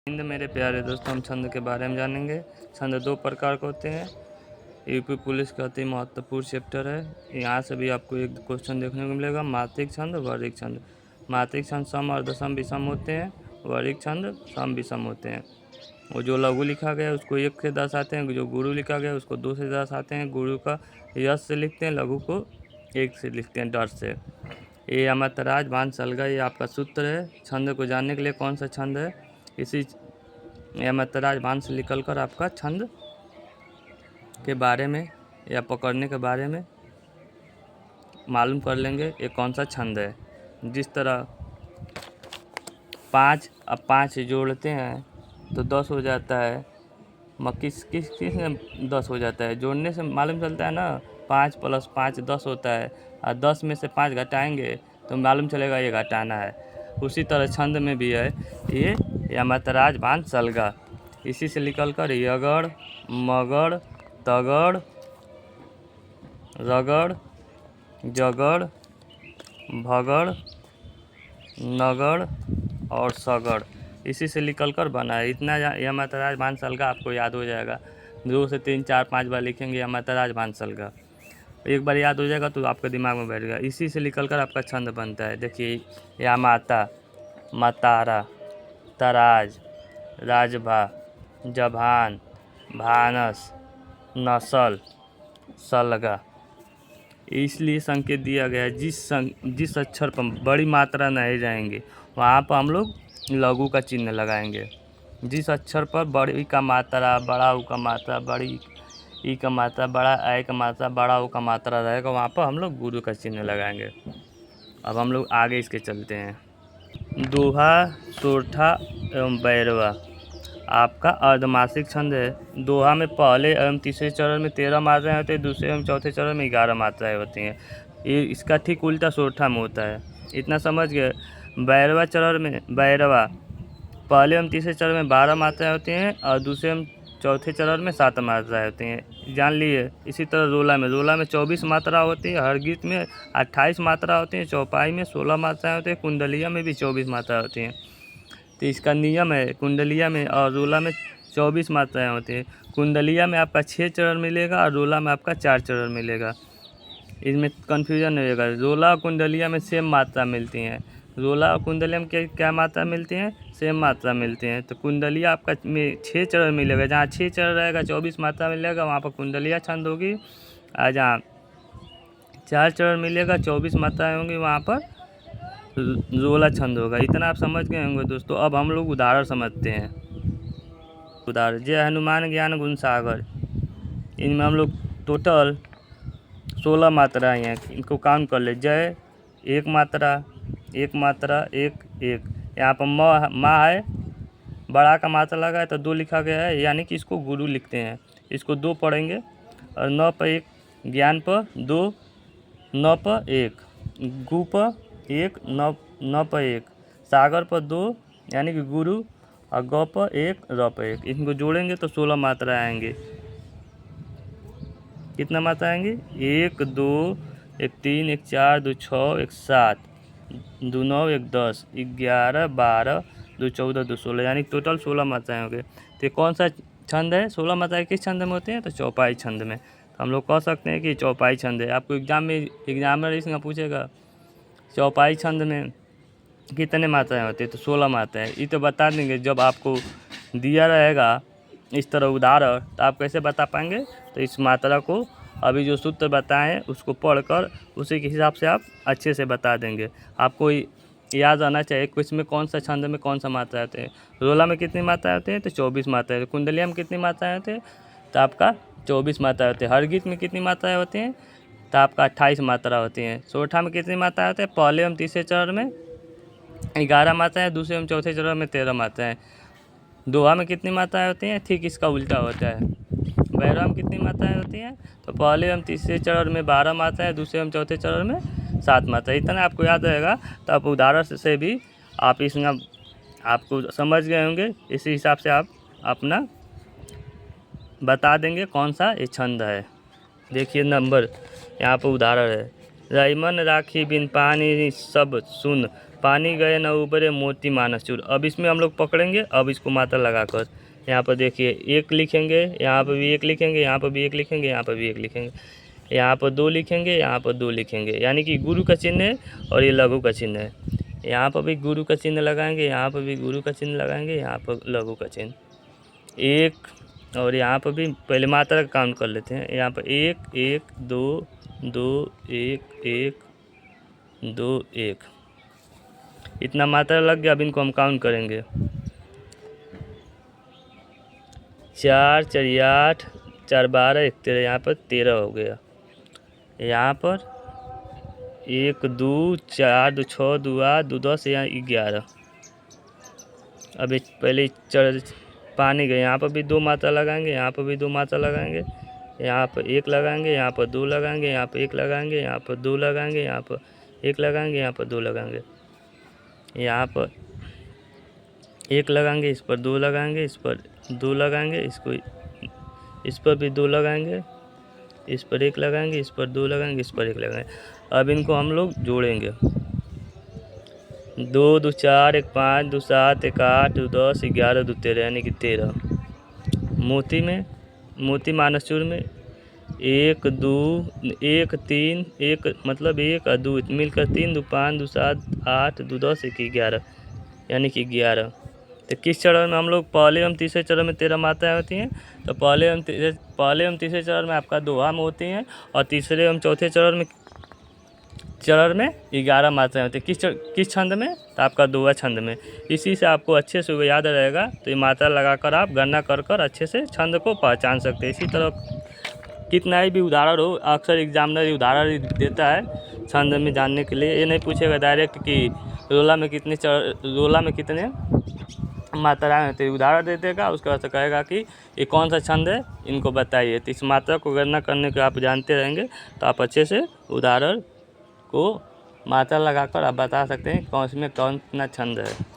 हिंद मेरे प्यारे दोस्तों, हम छंद के बारे में जानेंगे। छंद दो प्रकार के होते हैं। यूपी पुलिस का अति महत्वपूर्ण चैप्टर है। यहाँ से भी आपको एक क्वेश्चन देखने को मिलेगा। मात्रिक छंद, वर्णिक छंद। मात्रिक छंद सम अर्ध सम विषम होते हैं। वर्णिक छंद सम विषम होते हैं। वो जो लघु लिखा गया है उसको 1 से दर्शाते हैं, जो गुरु लिखा गया है उसको 2 से दर्शाते हैं। गुरु का यश से लिखते हैं, लघु को 1 से लिखते हैं, डर से। ये अमतराज बान सलगा, ये आपका सूत्र है। छंद को जानने के लिए कौन सा छंद है, इसी अमतराज बान से निकल कर आपका छंद के बारे में या पकड़ने के बारे में मालूम कर लेंगे ये कौन सा छंद है। जिस तरह 5 अब 5 जोड़ते हैं तो 10 हो जाता है। किस में 10 हो जाता है? जोड़ने से मालूम चलता है ना, 5 + 5 10 होता है। और 10 में से 5 घटाएंगे तो मालूम चलेगा ये घटाना है। उसी तरह छंद में भी है ये अमतराज बान सलगा। इसी से निकल कर यगड़, मगड़, तगड़, रगड़, जगड़, भगड़, नगड़ और सगड़, इसी से निकल कर बना है। इतना अमतराज बान सलगा आपको याद हो जाएगा। 2 से 3 4 5 बार लिखेंगे अमतराज बान सलगा, एक बार याद हो जाएगा तो आपके दिमाग में बैठ गया। इसी से निकल कर आपका छंद बनता है। देखिए, या माता, मतारा, तराज, राजभा, जभान, भानस, नसल, सलगा। इसलिए संकेत दिया गया है जिस अक्षर पर बड़ी मात्रा नहीं जाएंगे वहाँ पर हम लोग लघु का चिन्ह लगाएंगे। जिस अक्षर पर बड़ी का मात्रा, बड़ा ऊ का मात्रा, बड़ी ई का मात्रा, बड़ा ऐ का मात्रा, बड़ा ऊ का मात्रा रहेगा वहाँ पर हम लोग गुरु का चिन्ह लगाएंगे। अब हम लोग आगे इसके चलते हैं। दोहा, सोरठा एवं बैरवा आपका अर्धमासिक छंद है। दोहा में पहले एवं तीसरे चरण में 13 मात्राएं होती हैं, दूसरे एवं चौथे चरण में 11 मात्राएं होती हैं। ये इसका ठीक उल्टा सोरठा में होता है। इतना समझ गए। बैरवा चरण में बैरवा पहले एवं तीसरे चरण में 12 मात्राएं होती हैं और दूसरे एवं चौथे चरण में 7 मात्राएं होती हैं, जान लिए। इसी तरह रोला में 24 मात्रा होती है। हर गीत में 28 मात्रा होती है। चौपाई में 16 मात्राएं होती हैं। कुंडलिया में भी 24 मात्रा होती हैं। तो इसका नियम है, कुंडलिया में और रोला में 24 मात्राएं होती हैं। कुंडलिया में आपका 6 चरण मिलेगा और रोला में आपका 4 चरण मिलेगा। इसमें कन्फ्यूजन नहीं होगा। रोला और कुंडलिया में सेम मात्रा मिलती हैं। रोला और कुंडलिया में क्या मात्रा मिलती हैं? सेम मात्रा मिलती हैं। तो कुंडलिया आपका में 6 चरण मिलेगा। जहाँ 6 चरण रहेगा 24 मात्रा मिलेगा वहाँ पर कुंडलिया छंद होगी। और जहाँ 4 चरण मिलेगा 24 मात्राएँ होंगी वहाँ पर रोला छंद होगा। इतना आप समझ गए होंगे दोस्तों। अब हम लोग उदाहरण समझते हैं। उदाहरण, जय हनुमान ज्ञान गुण सागर, इनमें हम लोग टोटल 16 मात्राएँ हैं। इनको काउंट कर ले। जय 1 मात्रा, 1 मात्रा, 1 1। यहाँ पर माँ है, बड़ा का मात्रा लगा है तो 2 लिखा गया है, यानी कि इसको गुरु लिखते हैं। इसको 2 पढ़ेंगे। और 9 पर 1, ज्ञान पर 2, 9 पर 1, गु पर 1, 9 पर 1, सागर पर 2 यानी कि गुरु, और ग पर 1, र पर 1। इनको जोड़ेंगे तो 16 मात्रा आएंगे। कितना मात्रा आएंगे? 1 2 1 3 1 4 2 6 1 7 2 9 1 10 11 12 2 14 2 16, यानी टोटल 16 मात्राएँ हो गए। तो कौन सा छंद है? 16 मात्राएँ किस छंद में होते हैं? तो चौपाई छंद में। तो हम लोग कह सकते हैं कि चौपाई छंद है। आपको एग्जाम में एग्जामिनर इसमें पूछेगा चौपाई छंद में कितने मात्राएँ होती है, तो 16 मात्राएँ। ये तो बता देंगे जब आपको दिया रहेगा इस तरह उदाहरण, तो आप कैसे बता पाएंगे? तो इस मात्रा को अभी जो सूत्र बताएं उसको पढ़कर उसी के हिसाब से आप अच्छे से बता देंगे। आपको याद आना चाहिए कि इसमें कौन सा छंद में कौन सा मात्रा होते हैं। रोला में कितनी मात्राएँ होती हैं? तो 24 मात्राएँ। कुंडलिया में कितनी मात्राएँ होती हैं? तो आपका 24 मात्राएँ होती है। हर गीत में कितनी मात्राएँ होती हैं? तो आपका 28 मात्रा होती हैं। सोरठा में कितनी मात्राएँ होती हैं? पहले एवं तीसरे चरण में 11 मात्राएँ, दूसरे एवं चौथे चरण में 13 मात्राएँ। दोहा में कितनी मात्राएँ होती हैं? ठीक इसका उल्टा होता है। बैरवा में कितनी मात्राएँ होती हैं? तो पहले एवं तीसरे चरण में 12 मात्राएँ, दूसरे एवं चौथे चरण में 7 मात्राएँ। इतना आपको याद रहेगा तो आप उदाहरण से भी आप इसमें आपको समझ गए होंगे। इसी हिसाब से आप अपना बता देंगे कौन सा ये छंद है। देखिए नंबर यहाँ पर उदाहरण है। रईमन राखी बिन पानी सब सुन, पानी गए न उबरे मोती मानस चूर। अब इसमें हम लोग पकड़ेंगे, अब इसको मात्रा लगाकर यहाँ पर देखिए एक लिखेंगे, यहाँ पर भी एक लिखेंगे, यहाँ पर भी एक लिखेंगे, यहाँ पर भी एक लिखेंगे, यहाँ पर दो लिखेंगे, यहाँ पर दो लिखेंगे, यानी कि गुरु का चिन्ह है और ये लघु का चिन्ह है। यहाँ पर भी गुरु का चिन्ह लगाएंगे, यहाँ पर भी गुरु का चिन्ह लगाएंगे, यहाँ पर लघु का चिन्ह एक, और यहाँ पर भी पहले मात्रा का काउंट कर लेते हैं। यहाँ पर एक एक दो दो एक एक दो एक, इतना मात्रा लग गया। अब इनको हम काउंट करेंगे, 4 4 8 4 12 1 13, यहाँ पर 13 हो गया। यहाँ पर 1 2 4 2 6 2 8 2 10, यहाँ 11। अब पहले पानी गए, यहाँ पर भी 2 मात्रा लगाएंगे, यहाँ पर भी 2 मात्रा लगाएंगे, यहाँ पर 1 लगाएंगे, यहाँ पर 2 लगाएंगे, यहाँ पर 1 लगाएंगे, यहाँ पर 2 लगाएंगे, यहाँ पर 1 लगाएंगे, यहाँ पर 2 लगाएंगे, यहाँ पर 1 लगाएंगे, इस पर 2 लगाएंगे, इस पर 2 लगाएंगे, इस पर भी 2 लगाएंगे, इस पर 1 लगाएंगे, इस पर 2 लगाएंगे, इस पर 1 लगाएंगे। अब इनको हम लोग जोड़ेंगे, 2 2 4 1 5 2 7 1 8 2 10 11 2 13, यानी कि 13। मोती मानस चूर में 1 2 1 3 1, मतलब 1 और 2 मिलकर 3 2 5 2 7 8 2 10 1 11, यानी कि 11। तो किस चरण में हम लोग, पहले एवं तीसरे चरण में 13 मात्राएँ होती हैं। तो पहले एवं तीसरे चरण में आपका दोहा में होती हैं, और तीसरे एवं चौथे चरण में 11 मात्राएँ होती हैं। किस छंद में? तो आपका दोहा छंद में। इसी से आपको अच्छे से वो याद रहेगा। तो ये मात्रा लगाकर आप गणना कर अच्छे से छंद को पहचान सकते हैं। इसी तरह कितना ही भी उदाहरण हो, अक्सर एग्जामिनर उदाहरण देता है छंद में जानने के लिए। ये नहीं पूछेगा डायरेक्ट कि रोला में कितने मात्राएँ होती है, उदाहरण दे देगा। उसके बाद से कहेगा कि ये कौन सा छंद है, इनको बताइए। तो इस मात्रा को गणना करने के आप जानते रहेंगे तो आप अच्छे से उदाहरण को मात्रा लगाकर आप बता सकते हैं कौन सी में कौन कितना छंद है।